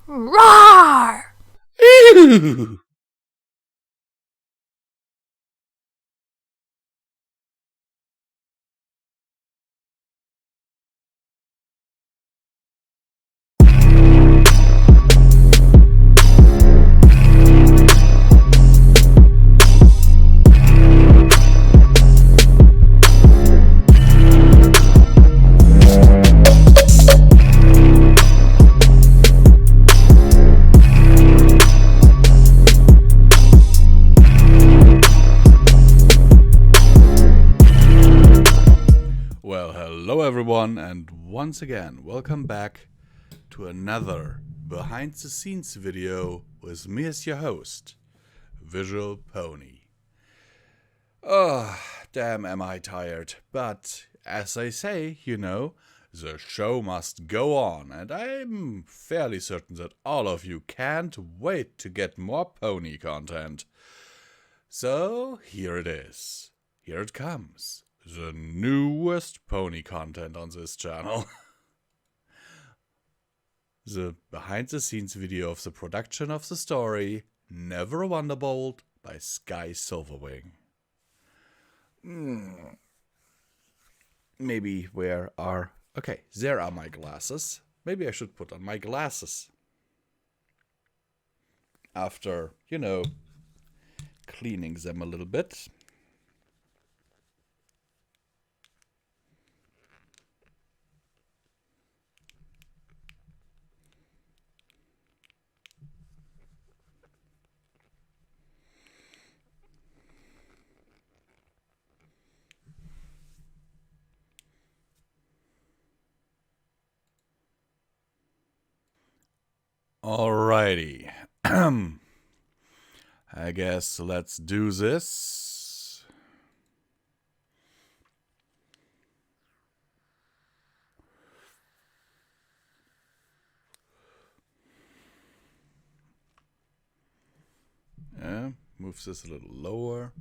Roar! Ew. Well, hello everyone, and once again, welcome back to another behind the scenes video with me as your host, Visual Pony. Oh, damn am I tired, but as they say, you know, the show must go on, and I'm fairly certain that all of you can't wait to get more pony content. So, here it is. Here it comes. The newest pony content on this channel. The behind the scenes video of the production of the story Never a Wonderbolt by Sky Silverwing. Maybe where are... Okay, there are my glasses. Maybe I should put on my glasses. After, you know, cleaning them a little bit. Alrighty. I guess let's do this. Yeah, move this a little lower.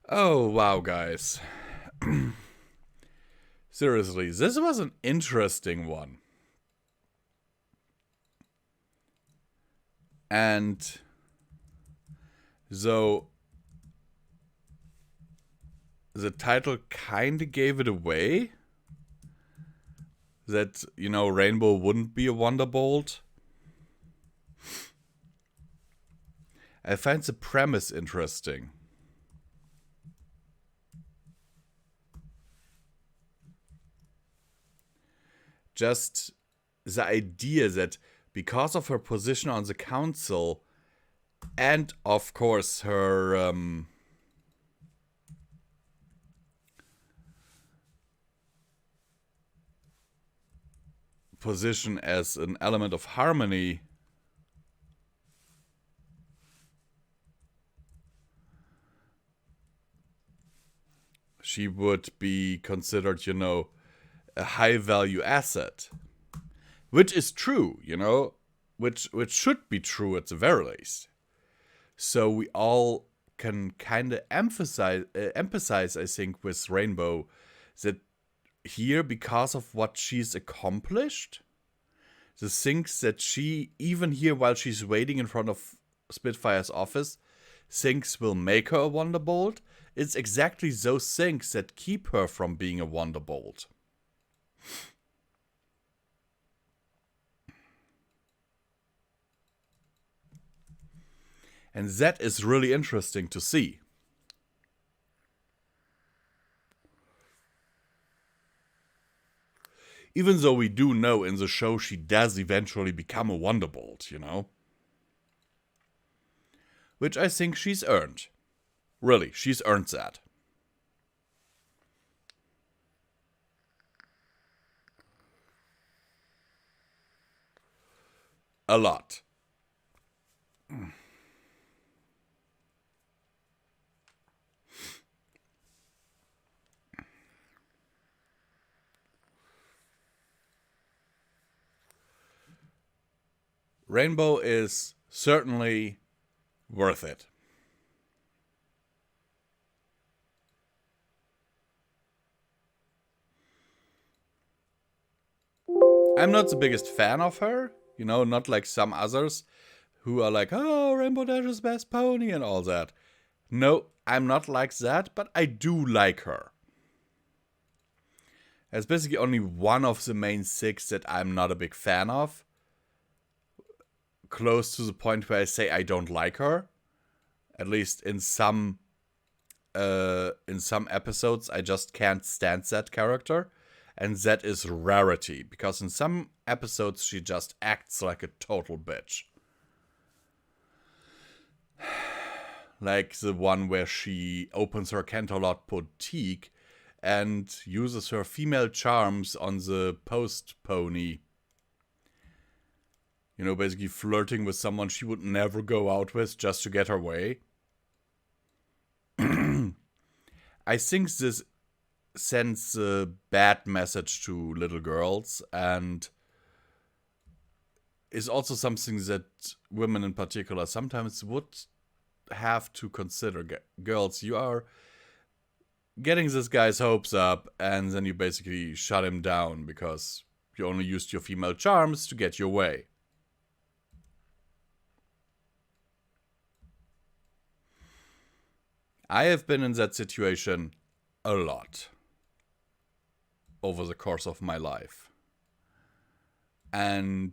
Oh, wow, guys. Seriously, this was an interesting one. And so the title kind of gave it away. That, you know, Rainbow wouldn't be a Wonderbolt. I find the premise interesting. Just the idea that because of her position on the council and, of course, her position as an element of harmony, she would be considered, you know, a high value asset. Which is true, you know, which should be true at the very least. So we all can kind of empathize, I think, with Rainbow, that here, because of what she's accomplished, the things that she, even here while she's waiting in front of Spitfire's office, thinks will make her a Wonderbolt, it's exactly those things that keep her from being a Wonderbolt. And that is really interesting to see. Even though we do know in the show she does eventually become a Wonderbolt, you know? Which I think she's earned. Really, she's earned that. A lot. Rainbow is certainly worth it. I'm not the biggest fan of her, you know, not like some others who are like, oh, Rainbow Dash's best pony and all that. No, I'm not like that, but I do like her. There's basically only one of the main 6 that I'm not a big fan of. Close to the point where I say I don't like her. At least in some episodes, I just can't stand that character. And that is Rarity, because in some episodes she just acts like a total bitch. Like the one where she opens her Canterlot boutique and uses her female charms on the post pony. You know, basically flirting with someone she would never go out with just to get her way. I think this sends a bad message to little girls and is also something that women in particular sometimes would have to consider. Girls, you are getting this guy's hopes up and then you basically shut him down because you only used your female charms to get your way. I have been in that situation a lot over the course of my life. And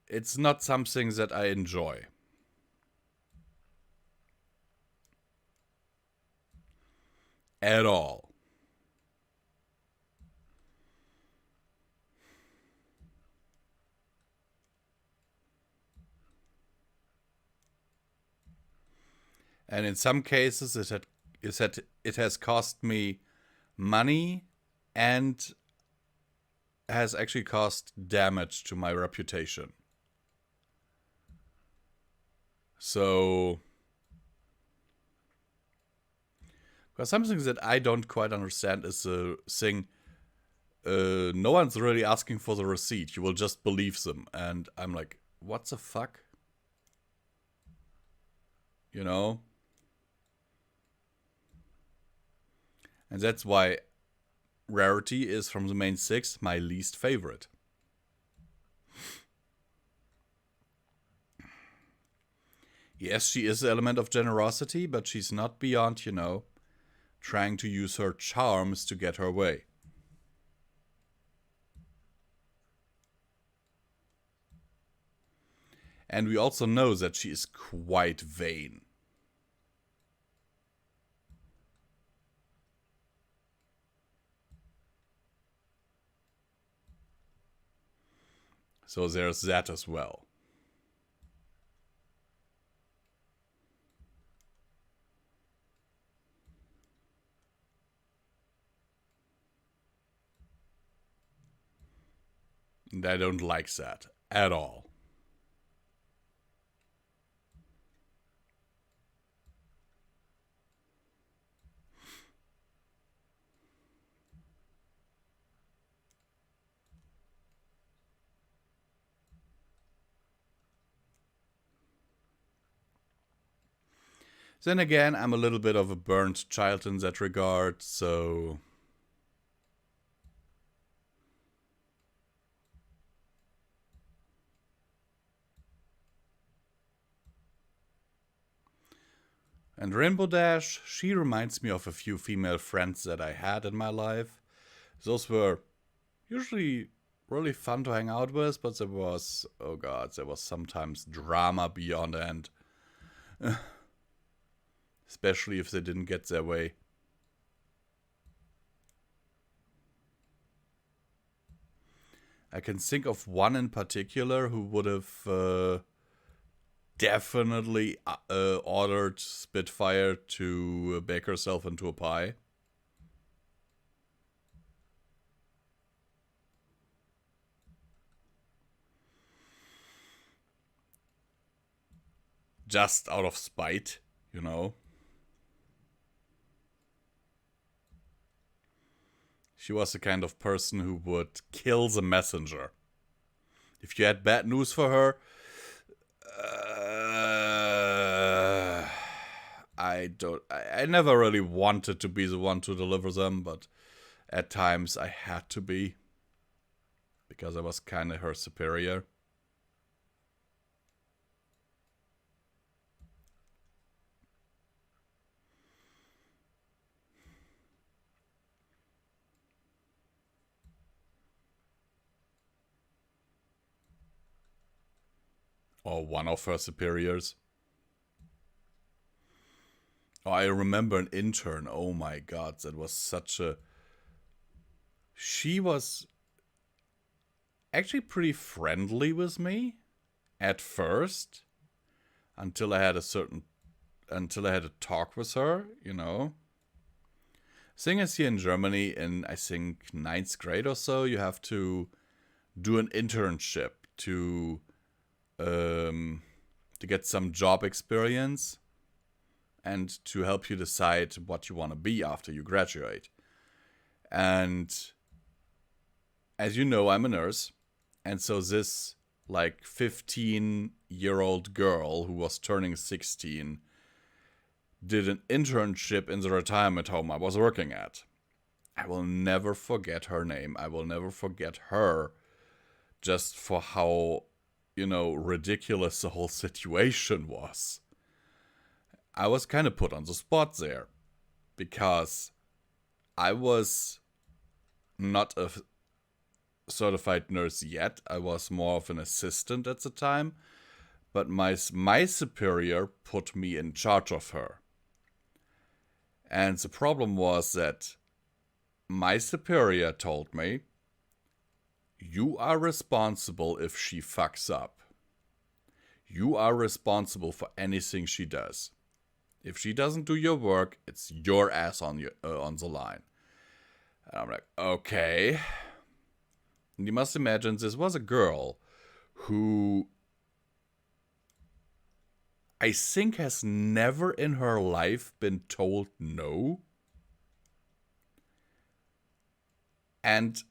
it's not something that I enjoy. At all. And in some cases, it has cost me money and has actually caused damage to my reputation. So, because something that I don't quite understand is the thing, no one's really asking for the receipt. You will just believe them. And I'm like, what the fuck? You know? And that's why Rarity is, from the main 6, my least favorite. Yes, she is an element of generosity, but she's not beyond, you know, trying to use her charms to get her way. And we also know that she is quite vain. So there's that as well. And I don't like that at all. Then again, I'm a little bit of a burnt child in that regard, so... And Rainbow Dash, she reminds me of a few female friends that I had in my life. Those were usually really fun to hang out with, but there was, oh god, there was sometimes drama beyond end. Especially if they didn't get their way. I can think of one in particular who would have definitely ordered Spitfire to bake herself into a pie. Just out of spite, you know. She was the kind of person who would kill the messenger. If you had bad news for her, I never really wanted to be the one to deliver them, but at times I had to be. Because I was kind of her superior. Or one of her superiors. Oh, I remember an intern. Oh my god, that was such a... She was actually pretty friendly with me at first. Until I had a talk with her, you know. Thing is, here in Germany, in I think 9th grade or so, you have to do an internship to get some job experience and to help you decide what you want to be after you graduate. And as you know, I'm a nurse, and so this like 15-year-old girl who was turning 16 did an internship in the retirement home I was working at. I will never forget her name. I will never forget her, just for how, you know, ridiculous the whole situation was. I was kind of put on the spot there, because I was not a certified nurse yet. I was more of an assistant at the time, but my superior put me in charge of her. And the problem was that my superior told me, you are responsible if she fucks up. You are responsible for anything she does. If she doesn't do your work, it's your ass on the line. And I'm like, okay. And you must imagine this was a girl who I think has never in her life been told no. And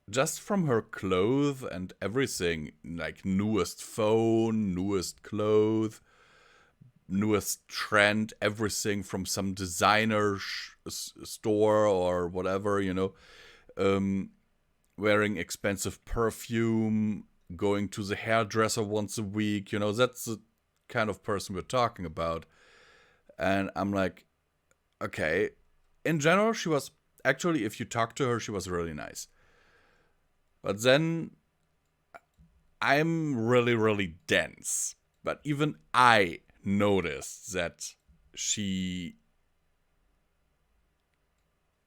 just from her clothes and everything, like newest phone, newest clothes, newest trend, everything from some designer store or whatever, wearing expensive perfume, going to the hairdresser once a week, that's the kind of person we're talking about. And I'm like, okay. In general, she was, actually, if you talk to her, she was really nice. But then, I'm really, really dense. But even I noticed that she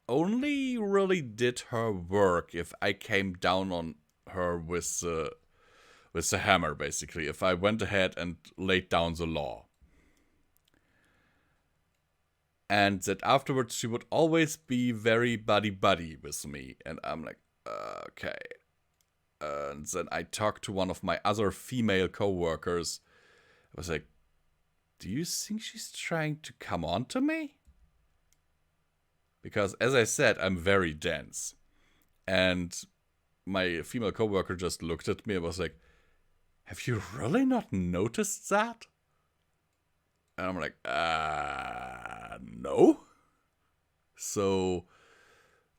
only really did her work if I came down on her with the hammer, basically. If I went ahead and laid down the law. And that afterwards she would always be very buddy-buddy with me. And I'm like, okay. And then I talked to one of my other female co-workers. I was like, do you think she's trying to come on to me? Because, as I said, I'm very dense. And my female co-worker just looked at me and was like, have you really not noticed that? And I'm like, no. So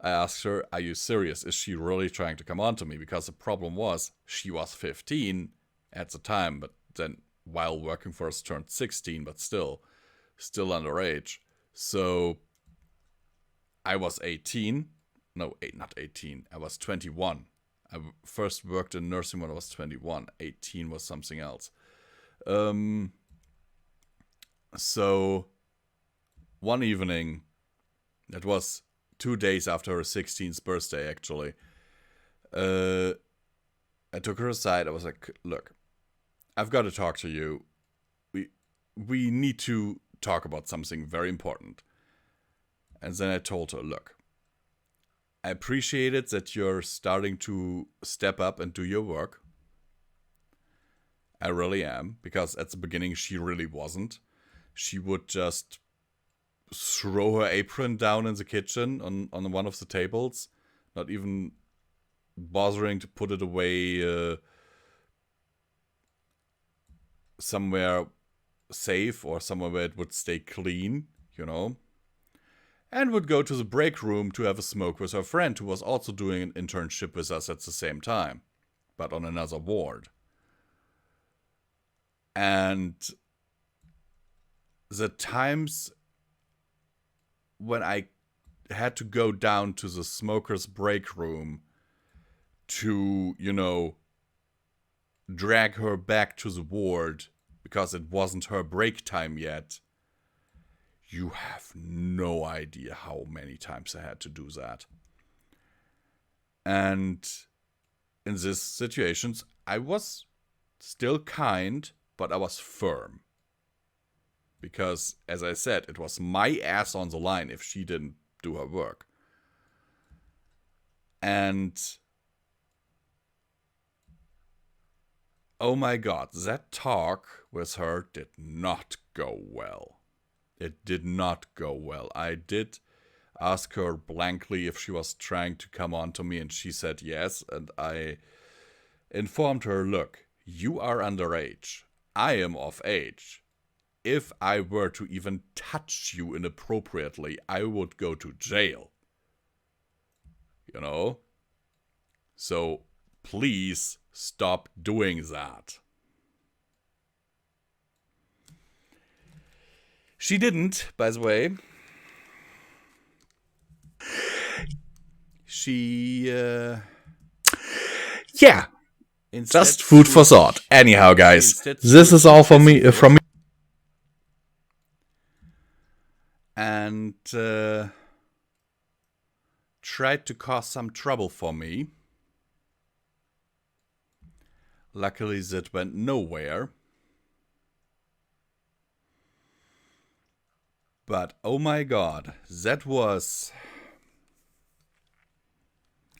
I asked her, are you serious? Is she really trying to come on to me? Because the problem was, she was 15 at the time, but then while working for us turned 16, but still underage. So I was 18. No, not 18. I was 21. I first worked in nursing when I was 21. 18 was something else. So one evening, that was 2 days after her 16th birthday, actually, I took her aside. I was like, look, I've got to talk to you. We need to talk about something very important. And then I told her, look, I appreciate it that you're starting to step up and do your work. I really am, because at the beginning she really wasn't. She would just throw her apron down in the kitchen on one of the tables, not even bothering to put it away somewhere safe or somewhere where it would stay clean, and would go to the break room to have a smoke with her friend who was also doing an internship with us at the same time, but on another ward. And the times when I had to go down to the smoker's break room to, drag her back to the ward because it wasn't her break time yet, you have no idea how many times I had to do that. And in these situations, I was still kind, but I was firm. Because, as I said, it was my ass on the line if she didn't do her work. And oh my God, that talk with her did not go well. It did not go well. I did ask her blankly if she was trying to come on to me, and she said yes. And I informed her, look, you are underage. I am of age. If I were to even touch you inappropriately, I would go to jail. So please stop doing that. She didn't, by the way. She, yeah. Just food for thought. Anyhow, guys, this is all from me. And tried to cause some trouble for me. Luckily, that went nowhere. But, oh my God, that was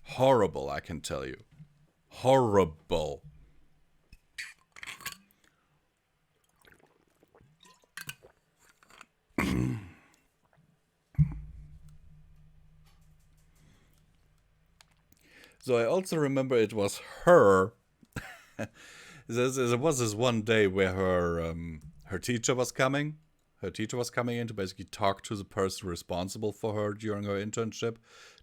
horrible, I can tell you. Horrible. So I also remember it was her. There was this one day where her her teacher was coming. Her teacher was coming in to basically talk to the person responsible for her during her internship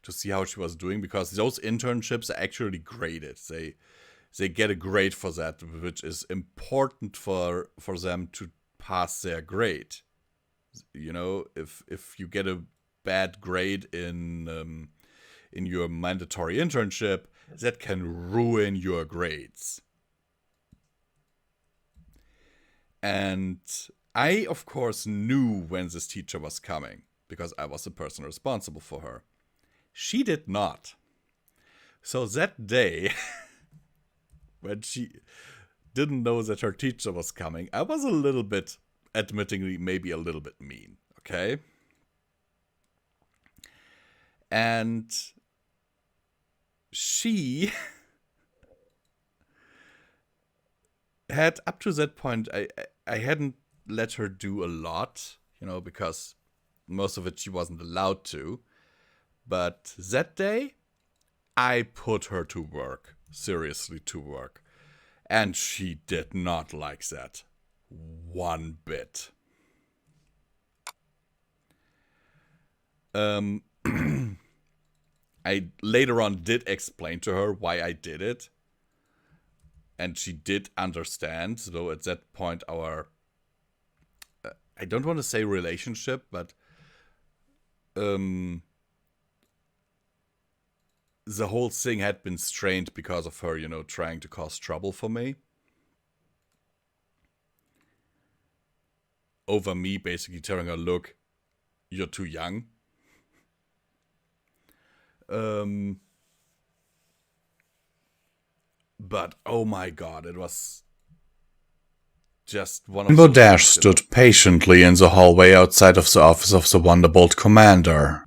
to see how she was doing, because those internships are actually graded. They get a grade for that, which is important for them to pass their grade. You know, if you get a bad grade in your mandatory internship, that can ruin your grades. And I, of course, knew when this teacher was coming, because I was the person responsible for her. She did not. So that day, when she didn't know that her teacher was coming, I was a little bit, admittingly, maybe a little bit mean, okay? And she had, up to that point, I hadn't let her do a lot, you know, because most of it she wasn't allowed to. But that day, I put her to work, seriously to work. And she did not like that one bit. I later on did explain to her why I did it. And she did understand, though at that point our, I don't want to say relationship, but the whole thing had been strained because of her, you know, trying to cause trouble for me. Over me basically telling her, look, you're too young. But, oh my god, it was just one of Rainbow Dash stood patiently in the hallway outside of the office of the Wonderbolt commander.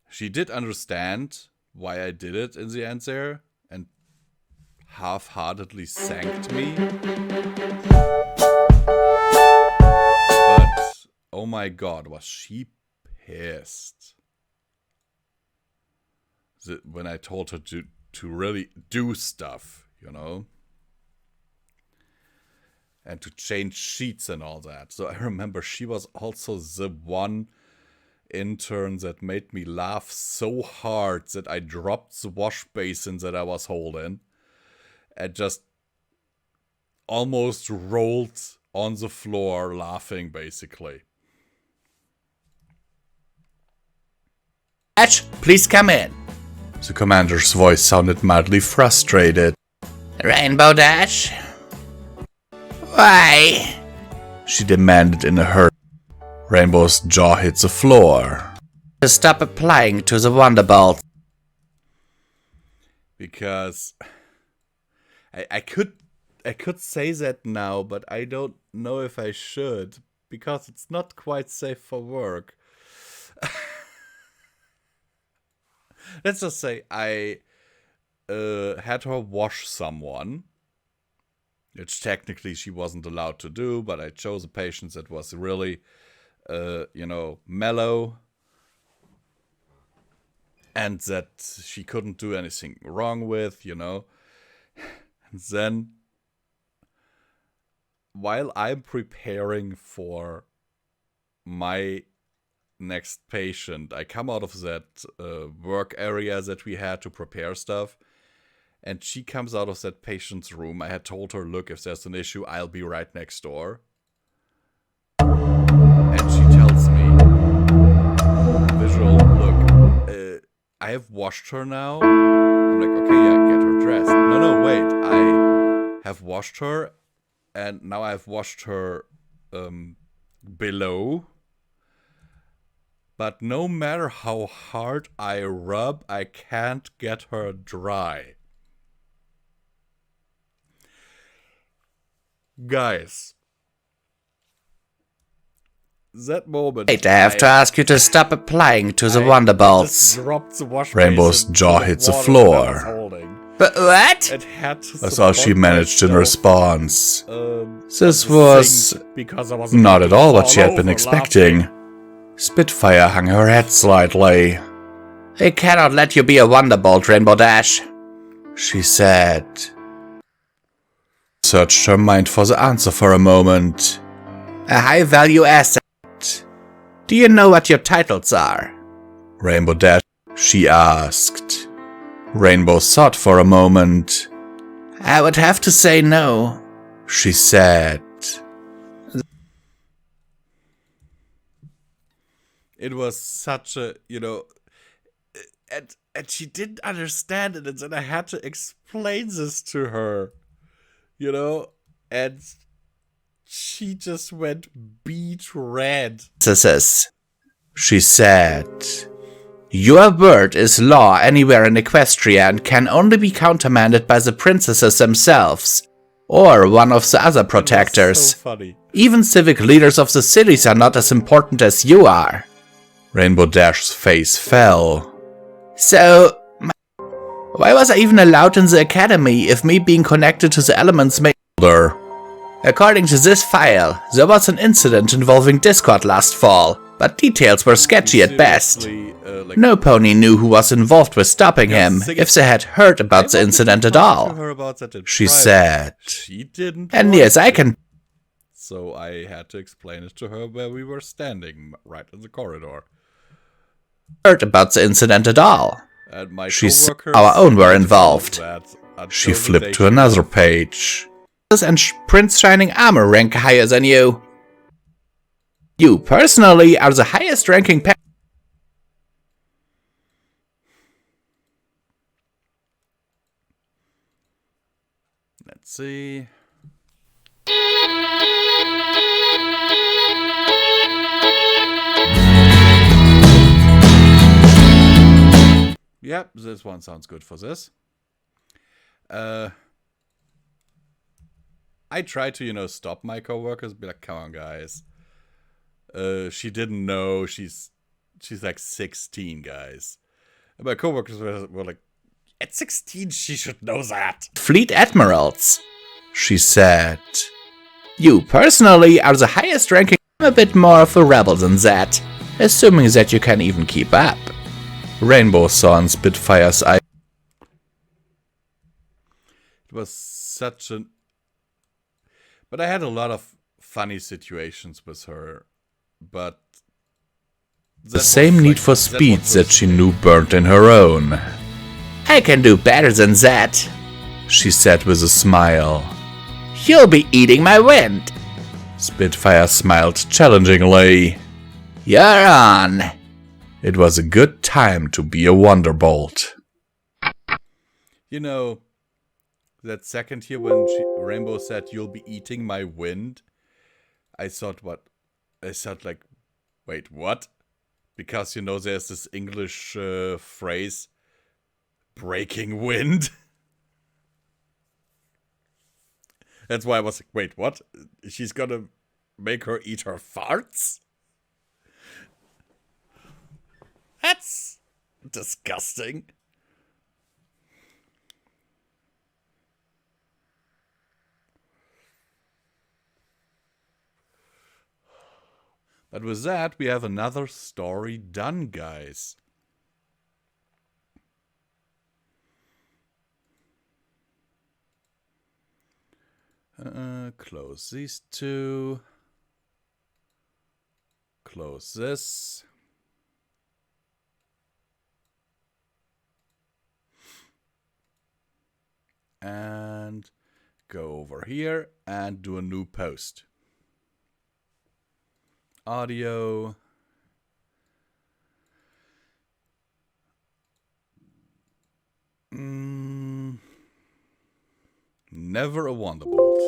She did understand why I did it in the end there, and half-heartedly thanked me. But, oh my god, was she pissed when I told her to really do stuff, you know? And to change sheets and all that. So I remember she was also the one intern that made me laugh so hard that I dropped the wash basin that I was holding and just almost rolled on the floor laughing, basically. Dash, please come in. The commander's voice sounded madly frustrated. Rainbow Dash? Why? She demanded in a hurry. Rainbow's jaw hit the floor. Stop applying to the Wonderbolt. Because I could say that now, but I don't know if I should, because it's not quite safe for work. Let's just say I had her wash someone, which technically she wasn't allowed to do, but I chose a patient that was really, you know, mellow, and that she couldn't do anything wrong with, you know. And then, while I'm preparing for my next patient, I come out of that work area that we had to prepare stuff, and she comes out of that patient's room. I had told her, look, if there's an issue, I'll be right next door. And she tells me, Visual, look, I have washed her now. I'm like, okay, yeah, get her dressed. No, wait, I have washed her, and now I've washed her below. But no matter how hard I rub, I can't get her dry. Guys, that moment, I have to ask you to stop applying to the Wonderbolts. Rainbow's jaw hit the floor. But what? That's all she managed in response. This was not at all what she had been expecting. Spitfire hung her head slightly. I cannot let you be a Wonderbolt, Rainbow Dash, she said. Searched her mind for the answer for a moment. A high-value asset. Do you know what your titles are? Rainbow Dash, she asked. Rainbow thought for a moment. I would have to say no, she said. It was such a, and she didn't understand it, and then I had to explain this to her, and she just went beet red. She said. Your word is law anywhere in Equestria and can only be countermanded by the princesses themselves, or one of the other protectors. So funny. Even civic leaders of the cities are not as important as you are. Rainbow Dash's face fell. So, why was I even allowed in the academy if me being connected to the elements made older? According to this file, there was an incident involving Discord last fall, but details were sketchy at best. No pony knew who was involved with stopping him, if they had heard about the incident at all, she said. She didn't. And yes, I can. So I had to explain it to her where we were standing, right in the corridor. Heard about the incident at all. And my She said our own were involved. She She flipped to another page. And Prince Shining Armor rank higher than you. You personally are the highest ranking pet. Let's see. Yep, this one sounds good for this. I try to, stop my coworkers, be like, come on, guys. She didn't know she's like 16, guys. And my coworkers were like, at 16, she should know that. Fleet Admirals, she said. You personally are the highest ranking. I'm a bit more of a rebel than that, assuming that you can even keep up. Rainbow saw in Spitfire's eye. It was such an... But I had a lot of funny situations with her, but... The same need for speed that she knew burnt in her own. I can do better than that, she said with a smile. You'll be eating my wind. Spitfire smiled challengingly. You're on. It was a good time to be a Wonderbolt. That second here when Rainbow said, you'll be eating my wind, I thought like, wait, what? Because, there's this English phrase, breaking wind. That's why I was like, wait, what? She's gonna make her eat her farts? That's disgusting. But with that, we have another story done, guys. Close these two. Close this. And go over here and do a new post. Audio. Never a Wonderbolt.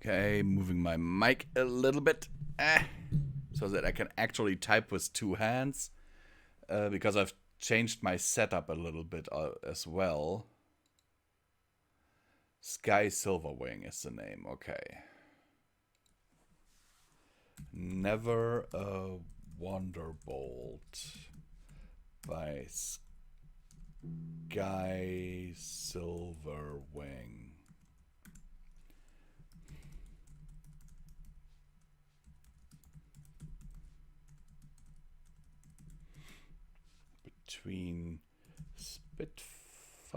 Okay, moving my mic a little bit so that I can actually type with two hands because I've changed my setup a little bit as well. Sky Silverwing is the name, okay. Never a Wonderbolt by Sky Silverwing. Between Spitfire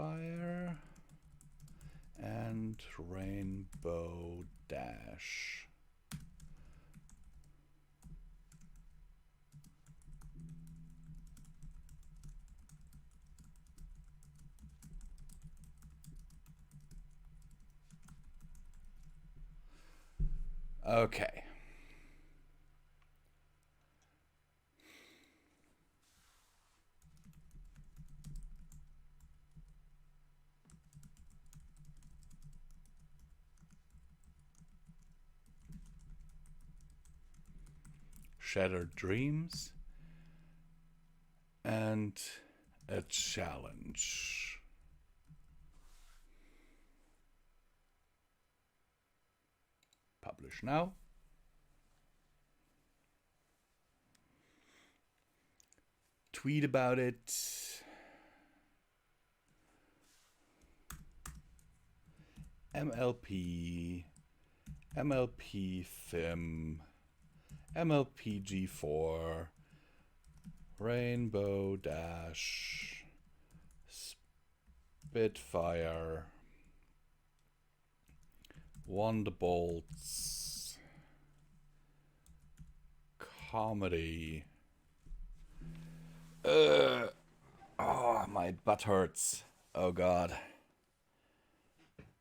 and Rainbow Dash. Okay. Shattered Dreams and a challenge. Publish now. Tweet about it. MLP, MLP Fim, MLPG4, Rainbow Dash, Spitfire, Wonderbolts, comedy. Oh, my butt hurts. Oh God.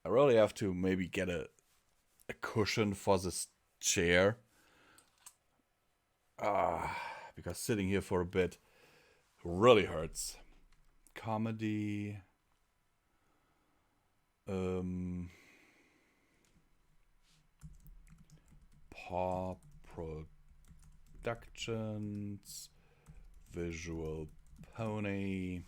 I really have to maybe get a cushion for this chair. Because sitting here for a bit really hurts. Comedy. Paw Productions. Visual Pony.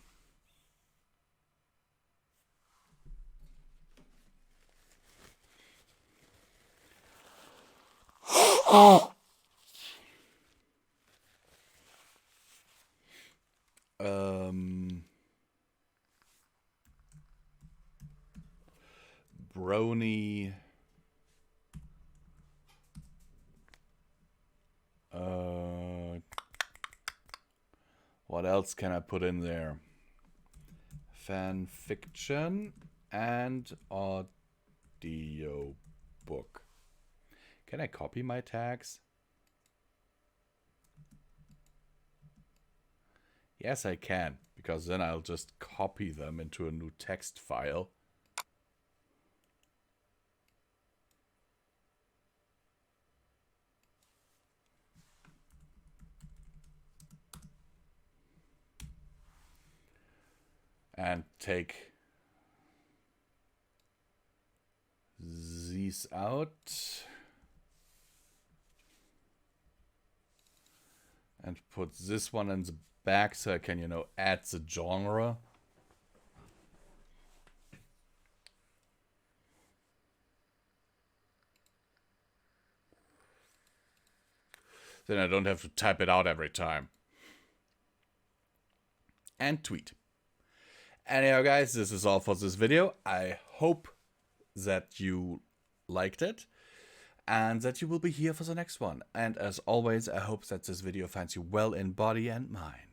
Brony. What else can I put in there? Fan fiction and audio book. Can I copy my tags? Yes, I can, because then I'll just copy them into a new text file. And take these out. And put this one in the back so I can, you know, add the genre. Then I don't have to type it out every time. And tweet. Anyhow, guys, this is all for this video. I hope that you liked it and that you will be here for the next one. And as always, I hope that this video finds you well in body and mind.